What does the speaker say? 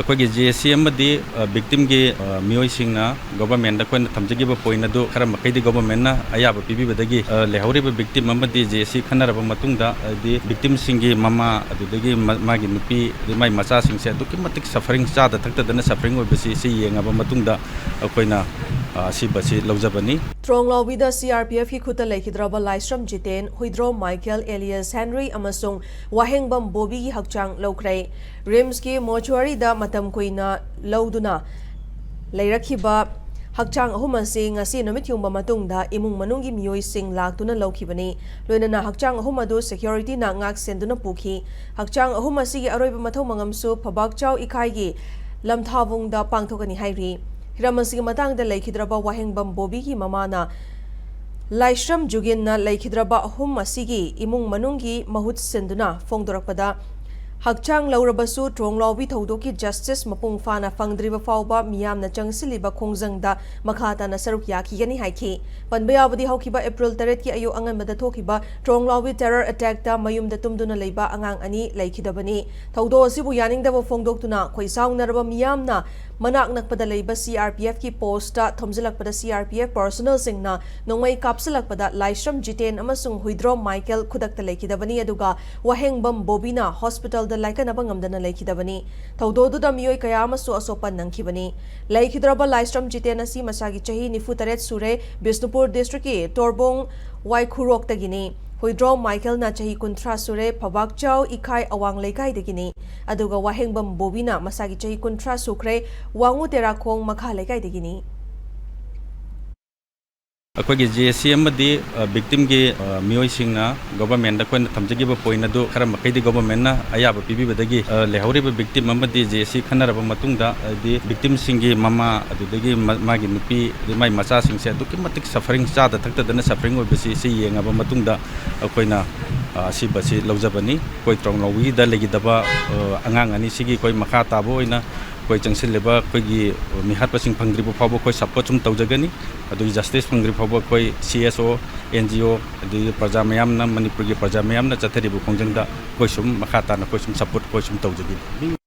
ꯑꯩꯈꯣꯏꯒꯤ ꯖꯦꯁꯤ ꯑꯃꯗꯤ ꯚꯤꯛꯇꯤꯝꯒꯤ ꯃꯤꯑꯣꯏꯁꯤꯡꯅ ꯒꯣꯚꯔꯟꯃꯦꯟꯗ ꯑꯩꯈꯣꯏꯅ ꯊꯝꯖꯈꯤꯕ ꯄꯣꯏꯟꯠ ꯑꯗꯨ ꯈꯔ ꯃꯈꯩꯗꯤ ꯒꯣꯚꯔꯟꯃꯦꯟꯠꯅ ꯑꯌꯥꯕ ꯄꯤꯕꯤꯕꯗꯒꯤ ꯂꯩꯍꯧꯔꯤꯕ ꯚꯤꯛꯇꯤꯝ ꯑꯃꯗꯤ ꯖꯦꯁꯤ ꯈꯟꯅꯔꯕ ꯃꯇꯨꯡꯗ ꯍꯥꯏꯗꯤ ꯚꯤꯛꯇꯤꯝꯁꯤꯡꯒꯤ ꯃꯃꯥ ꯑꯗꯨꯗꯒꯤ ꯃꯥꯒꯤ ꯅꯨꯄꯤ ꯑꯗꯩ ꯃꯥꯒꯤ ꯃꯆꯥꯁꯤꯡꯁꯦ ꯑꯗꯨꯛꯀꯤ ꯃꯇꯤꯛ ꯁꯐꯔꯤꯡ ꯆꯥꯗ ꯊꯛꯇꯗꯅ ꯁꯐꯔꯤꯡ ꯑꯣꯏꯕꯁꯤ ꯌꯦꯡꯉꯕ ꯃꯇꯨꯡꯗ ꯑꯩꯈꯣꯏꯅ ꯑꯁꯤꯕꯁꯤ ꯂꯧꯖꯕꯅꯤ꯫ ꯇ꯭ꯔꯣꯡꯂꯥꯎꯕꯤꯗ CRPFꯀꯤ ꯈꯨꯠꯇ ꯂꯩꯈꯤꯗ꯭ꯔꯕ ꯂꯥꯏꯁ꯭ꯔꯝ ꯖꯤꯇꯦꯟ, ꯍꯨꯏꯗ꯭ꯔꯣꯝ ꯃꯥꯏꯀꯦꯜ ꯑꯦꯂꯤꯌꯁ ꯍꯦꯟꯔꯤ ꯑꯃꯁꯨꯡ ꯋꯥꯍꯦꯡꯕꯝ ꯕꯣꯕꯤꯒꯤ ꯍꯛꯆꯥꯡ ꯂꯧꯈ꯭ꯔꯦ꯫ ꯔꯤꯝꯁꯀꯤ ꯃꯣꯔꯆꯨꯋꯥꯔꯤꯗ ꯃꯇꯝ ꯀꯨꯏꯅ ꯂꯧꯗꯨꯅ ꯂꯩꯔꯛꯈꯤꯕ ꯍꯛꯆꯥꯡ ꯑꯍꯨꯝ ꯑꯁꯤ ꯉꯁꯤ ꯅꯨꯃꯤꯠ ꯌꯨꯡꯕ ꯃꯇꯨꯡꯗ ꯏꯃꯨꯡ ꯃꯅꯨꯡꯒꯤ ꯃꯤꯑꯣꯏꯁꯤꯡ ꯂꯥꯛꯇꯨꯅ ꯂꯧꯈꯤꯕꯅꯤ꯫ ꯂꯣꯏꯅꯅ ꯍꯛꯆꯥꯡ ꯑꯍꯨꯝ ꯑꯗꯨ ꯁꯦꯀ꯭ꯌꯨꯔꯤꯇꯤꯅ ꯉꯥꯛ ꯁꯦꯟꯗꯨꯅ ꯄꯨꯈꯤ꯫ ꯍꯛꯆꯥꯡ ꯑꯍꯨꯝ ꯑꯁꯤꯒꯤ ꯑꯔꯣꯏꯕ ꯃꯊꯧ ꯃꯉꯝꯁꯨ ꯐꯕꯥꯛꯆꯥꯎ ꯏꯀꯥꯏꯒꯤ ꯂꯝꯊꯥꯕꯨꯡꯗ ꯄꯥꯡꯊꯣꯛꯀꯅꯤ ꯍꯥꯏꯔꯤ꯫ ꯍꯤꯔꯝ ꯑꯁꯤꯒꯤ ꯃꯇꯥꯡꯗ ꯂꯩꯈꯤꯗ꯭ꯔꯕ ꯋꯥꯍꯦꯡꯕꯝ ꯕꯣꯕꯤꯒꯤ ꯃꯃꯥꯅ ꯂꯥꯏꯁ꯭ꯔꯝ ꯖꯨꯒꯤꯟꯅ ꯂꯩꯈꯤꯗ꯭ꯔꯕ ꯑꯍꯨꯝ ꯑꯁꯤꯒꯤ ꯏꯃꯨꯡ ꯃꯅꯨꯡꯒꯤ ꯃꯍꯨꯠ ꯁꯤꯟꯗꯨꯅ ꯐꯣꯡꯗꯣꯔꯛꯄꯗ ꯍꯛꯆꯥꯡ ꯂꯧꯔꯕꯁꯨ ꯇ꯭ꯔꯣꯡꯂꯥꯎꯕꯤ ꯊꯧꯗꯣꯛꯀꯤ ꯖꯁꯇꯤꯁ ꯃꯄꯨꯡ ꯐꯥꯅ ꯐꯪꯗ꯭ꯔꯤꯕ ꯐꯥꯎꯕ ꯃꯤꯌꯥꯝꯅ ꯆꯪꯁꯤꯜꯂꯤꯕ ꯈꯣꯡꯖꯪꯗ ꯃꯈꯥ ꯇꯥꯅ ꯁꯔꯨꯛ ꯌꯥꯈꯤꯒꯅꯤ ꯍꯥꯏꯈꯤ꯫ ꯄꯟꯕ ꯌꯥꯕꯗꯤ ꯍꯧꯈꯤꯕ ꯑꯦꯄ꯭ꯔꯤꯜ 8ꯀꯤ ꯑꯌꯨꯛ ꯑꯉꯟꯕꯗ ꯊꯣꯛꯈꯤꯕ ꯇ꯭ꯔꯣꯡꯂꯥꯎꯕꯤ ꯇꯦꯔꯔ ꯑꯦꯇꯦꯛꯇ ꯃꯌꯨꯝꯗ ꯇꯨꯝꯗꯨꯅ ꯂꯩꯕ ꯑꯉꯥꯡ ꯑꯅꯤ ꯂꯩꯈꯤꯗꯕꯅꯤ꯫ ꯊꯧꯗꯣꯛ ꯑꯁꯤꯕꯨ ꯌꯥꯅꯤꯡꯗꯕ ꯐꯣꯡꯗꯣꯛꯇꯨꯅ ꯈꯣꯏꯁꯥꯎꯅꯔꯕ ꯃꯤꯌꯥꯝꯅ ꯃꯅꯥꯛ ꯅꯛꯄꯗ ꯂꯩꯕ CRPFꯀꯤ ꯄꯣꯁꯇ ꯊꯣꯝꯖꯤꯜꯂꯛꯄꯗ CRPF ꯄꯔꯁꯣꯅꯦꯜꯁꯤꯡꯅ ꯅꯣꯡꯃꯩ ꯀꯥꯞꯁꯤꯜꯂꯛꯄꯗ ꯂꯥꯏꯁ꯭ꯔꯝ ꯖꯤꯇꯦꯟ ꯑꯃꯁꯨꯡ ꯍꯨꯏꯗ꯭ꯔꯣꯝ ꯃꯥꯏꯀꯦꯜ ꯈꯨꯗꯛꯇ ꯂꯩꯈꯤꯗꯕꯅꯤ ꯑꯗꯨꯒ ꯋꯥꯍꯦꯡꯕꯝ ꯕꯣꯕꯤꯅ ꯍꯣꯁꯄꯤꯇꯥꯜꯗ ꯂꯥꯏꯀꯠꯅꯕ ꯉꯝꯗꯅ ꯂꯩꯈꯤꯗꯕꯅꯤ꯫ ꯊꯧꯗꯣꯛꯗꯨꯗ ꯃꯤꯑꯣꯏ ꯀꯌꯥ ꯑꯃꯁꯨ ꯑꯁꯣꯛꯄ ꯅꯪꯈꯤꯕꯅꯤ꯫ ꯂꯩꯈꯤꯗ꯭ꯔꯕ ꯂꯥꯏꯁ꯭ꯔꯝ ꯖꯤꯇꯦꯟ ꯑꯁꯤ ꯃꯁꯥꯒꯤ ꯆꯍꯤ 94 ꯁꯨꯔꯦ, ꯕꯤꯁꯅꯨꯄꯨꯔ ꯗꯤꯁꯇ꯭ꯔꯤꯛꯀꯤ ꯇꯣꯔꯕꯣꯡ ꯋꯥꯏꯈꯨꯔꯣꯛꯇꯒꯤꯅꯤ꯫ ꯍꯨꯏꯗ꯭ꯔꯣꯝ ꯃꯥꯏꯀꯦꯜꯅ ꯆꯍꯤ 30 ꯁꯨꯔꯦ, ꯐꯕꯥꯛꯆꯥꯎ ꯏꯈꯥꯏ ꯑꯋꯥꯡ ꯂꯩꯀꯥꯏꯗꯒꯤꯅꯤ꯫ ꯑꯗꯨꯒ ꯋꯥꯍꯦꯡꯕꯝ ꯕꯣꯕꯤꯅ ꯃꯁꯥꯒꯤ ꯆꯍꯤ 30 ꯁꯨꯈ꯭ꯔꯦ, ꯋꯥꯡꯉꯨ ꯇꯦꯔꯥꯈꯣꯡ ꯃꯈꯥ ꯂꯩꯀꯥꯏꯗꯒꯤꯅꯤ꯫ ꯑꯩꯈꯣꯏꯒꯤ ꯖꯦꯁꯤ ꯑꯃꯗꯤ ꯚꯤꯛꯇꯤꯝꯒꯤ ꯃꯤꯑꯣꯏꯁꯤꯡꯅ ꯒꯣꯚꯔꯟꯃꯦꯟꯠꯗ ꯑꯩꯈꯣꯏꯅ ꯊꯝꯖꯈꯤꯕ ꯄꯣꯏꯟꯠ ꯑꯗꯨ ꯈꯔ ꯃꯈꯩꯗꯤ ꯒꯣꯚꯔꯟꯃꯦꯟꯠꯅ ꯑꯌꯥꯕ ꯄꯤꯕꯤꯕꯗꯒꯤ ꯂꯩꯍꯧꯔꯤꯕ ꯚꯤꯛꯇꯤꯝ ꯑꯃꯗꯤ ꯖꯦꯁꯤ ꯈꯟꯅꯔꯕ ꯃꯇꯨꯡꯗ ꯍꯥꯏꯗꯤ ꯚꯤꯛꯇꯤꯝꯁꯤꯡꯒꯤ ꯃꯃꯥ ꯑꯗꯨꯗꯒꯤ ꯃꯥꯒꯤ ꯅꯨꯄꯤ ꯑꯗꯩ ꯃꯥꯒꯤ ꯃꯆꯥꯁꯤꯡꯁꯦ ꯑꯗꯨꯛꯀꯤ ꯃꯇꯤꯛ ꯁꯐꯔꯤꯡ ꯆꯥꯗ ꯊꯛꯇꯗꯅ ꯁꯐꯔꯤꯡ ꯑꯣꯏꯕꯁꯤ ꯌꯦꯡꯉꯕ ꯃꯇꯨꯡꯗ ꯑꯩꯈꯣꯏꯅ ꯑꯁꯤꯕꯁꯤ ꯂꯧꯖꯕꯅꯤ꯫ ꯑꯩꯈꯣꯏ ꯇ꯭ꯔꯣꯡꯂꯥꯎꯕꯤꯗ ꯂꯩꯈꯤꯗꯕ ꯑꯉꯥꯡ ꯑꯅꯤꯁꯤꯒꯤ ꯑꯩꯈꯣꯏ ꯃꯈꯥ ꯇꯥꯕ ꯑꯣꯏꯅ ꯑꯩꯈꯣꯏ ꯆꯪꯁꯤꯜꯂꯤꯕ ꯑꯩꯈꯣꯏꯒꯤ ꯃꯤꯍꯥꯠꯄꯁꯤꯡ ꯐꯪꯗ꯭ꯔꯤꯕ ꯐꯥꯎꯕ ꯑꯩꯈꯣꯏ ꯁꯞꯄꯣꯔꯠ ꯁꯨꯝ ꯇꯧꯖꯒꯅꯤ꯫ ꯑꯗꯨꯒꯤ ꯖꯁꯇꯤꯁ ꯐꯪꯗ꯭ꯔꯤ ꯐꯥꯎꯕ ꯑꯩꯈꯣꯏ CSO, NGO ꯑꯗꯒꯤ ꯄ꯭ꯔꯖꯥ ꯃꯌꯥꯝꯅ, ꯃꯅꯤꯄꯨꯔꯒꯤ ꯄ꯭ꯔꯖꯥ ꯃꯌꯥꯝꯅ ꯆꯠꯊꯔꯤꯕ ꯈꯣꯡꯖꯪꯗ ꯑꯩꯈꯣꯏ ꯁꯨꯝ ꯃꯈꯥ ꯇꯥꯅ ꯑꯩꯈꯣꯏ ꯁꯨꯝ ꯁꯞꯄꯣꯔꯠ ꯑꯩꯈꯣꯏ ꯁꯨꯝ ꯇꯧꯖꯒꯅꯤ꯫